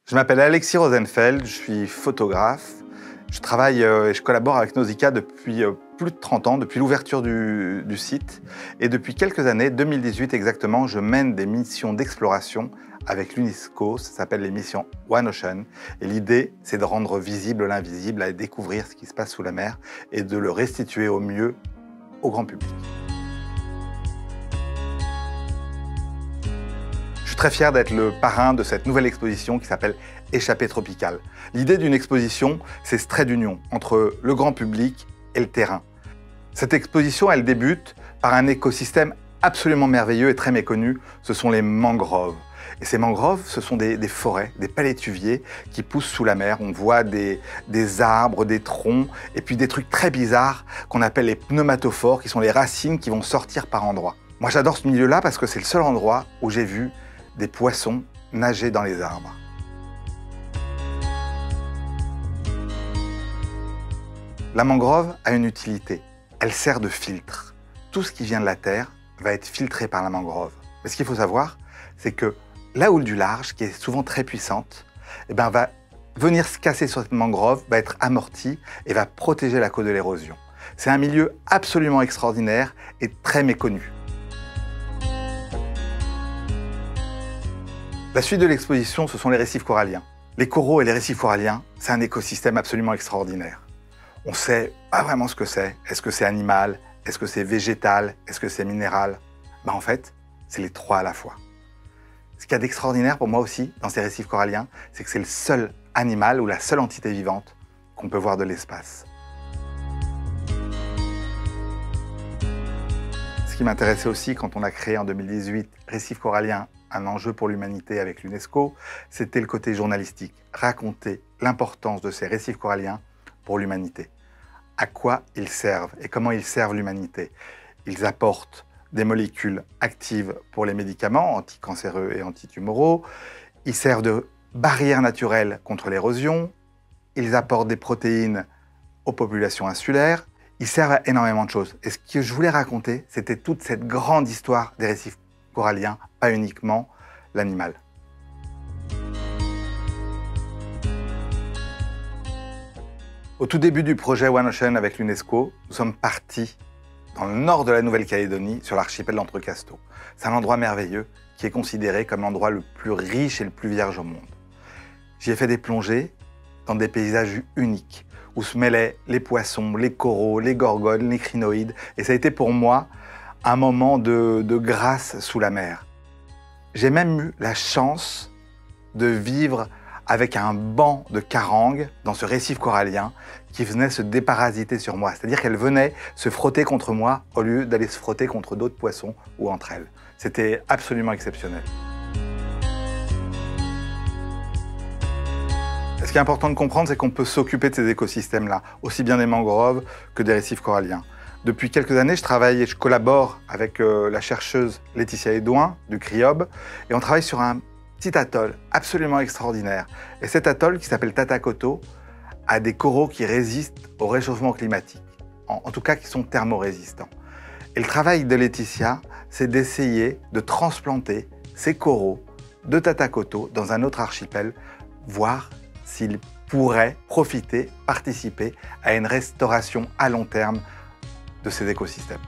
Je m'appelle Alexis Rosenfeld, je suis photographe. Je travaille et je collabore avec Nausicaa depuis plus de 30 ans, depuis l'ouverture du site. Et depuis quelques années, 2018 exactement, je mène des missions d'exploration avec l'UNESCO. Ça s'appelle les missions One Ocean. Et l'idée, c'est de rendre visible l'invisible, à découvrir ce qui se passe sous la mer et de le restituer au mieux au grand public. Je suis très fier d'être le parrain de cette nouvelle exposition qui s'appelle Échappée tropicale. L'idée d'une exposition, c'est ce trait d'union entre le grand public et le terrain. Cette exposition, elle débute par un écosystème absolument merveilleux et très méconnu, ce sont les mangroves. Et ces mangroves, ce sont des forêts, des palétuviers qui poussent sous la mer. On voit des arbres, des troncs, et puis des trucs très bizarres qu'on appelle les pneumatophores, qui sont les racines qui vont sortir par endroits. Moi, j'adore ce milieu-là parce que c'est le seul endroit où j'ai vu des poissons nager dans les arbres. La mangrove a une utilité. Elle sert de filtre. Tout ce qui vient de la terre va être filtré par la mangrove. Mais ce qu'il faut savoir, c'est que la houle du large, qui est souvent très puissante, va venir se casser sur cette mangrove, va être amortie et va protéger la côte de l'érosion. C'est un milieu absolument extraordinaire et très méconnu. La suite de l'exposition, ce sont les récifs coralliens. Les coraux et les récifs coralliens, c'est un écosystème absolument extraordinaire. On ne sait pas vraiment ce que c'est. Est-ce que c'est animal? Est-ce que c'est végétal? Est-ce que c'est minéral? En fait, c'est les trois à la fois. Ce qu'il y a d'extraordinaire pour moi aussi dans ces récifs coralliens, c'est que c'est le seul animal ou la seule entité vivante qu'on peut voir de l'espace. Ce qui m'intéressait aussi quand on a créé en 2018 Récifs coralliens, un enjeu pour l'humanité avec l'UNESCO, c'était le côté journalistique, raconter l'importance de ces récifs coralliens pour l'humanité. À quoi ils servent et comment ils servent l'humanité. Ils apportent des molécules actives pour les médicaments anticancéreux et antitumoraux, ils servent de barrière naturelle contre l'érosion, ils apportent des protéines aux populations insulaires, ils servent à énormément de choses. Et ce que je voulais raconter, c'était toute cette grande histoire des récifs coralliens, pas uniquement l'animal. Au tout début du projet One Ocean avec l'UNESCO, nous sommes partis dans le nord de la Nouvelle-Calédonie, sur l'archipel d'Entrecasteaux. C'est un endroit merveilleux qui est considéré comme l'endroit le plus riche et le plus vierge au monde. J'y ai fait des plongées dans des paysages uniques, où se mêlaient les poissons, les coraux, les gorgones, les crinoïdes. Et ça a été pour moi un moment de grâce sous la mer. J'ai même eu la chance de vivre avec un banc de carangues dans ce récif corallien qui venait se déparasiter sur moi. C'est-à-dire qu'elle venait se frotter contre moi au lieu d'aller se frotter contre d'autres poissons ou entre elles. C'était absolument exceptionnel. Ce qui est important de comprendre, c'est qu'on peut s'occuper de ces écosystèmes-là, aussi bien des mangroves que des récifs coralliens. Depuis quelques années, je travaille et je collabore avec la chercheuse Laetitia Edouin du CRIOB et on travaille sur un petit atoll absolument extraordinaire. Et cet atoll, qui s'appelle Tatakoto, a des coraux qui résistent au réchauffement climatique, en tout cas qui sont thermorésistants. Et le travail de Laetitia, c'est d'essayer de transplanter ces coraux de Tatakoto dans un autre archipel, voir s'ils pourraient profiter, participer à une restauration à long terme de ces écosystèmes.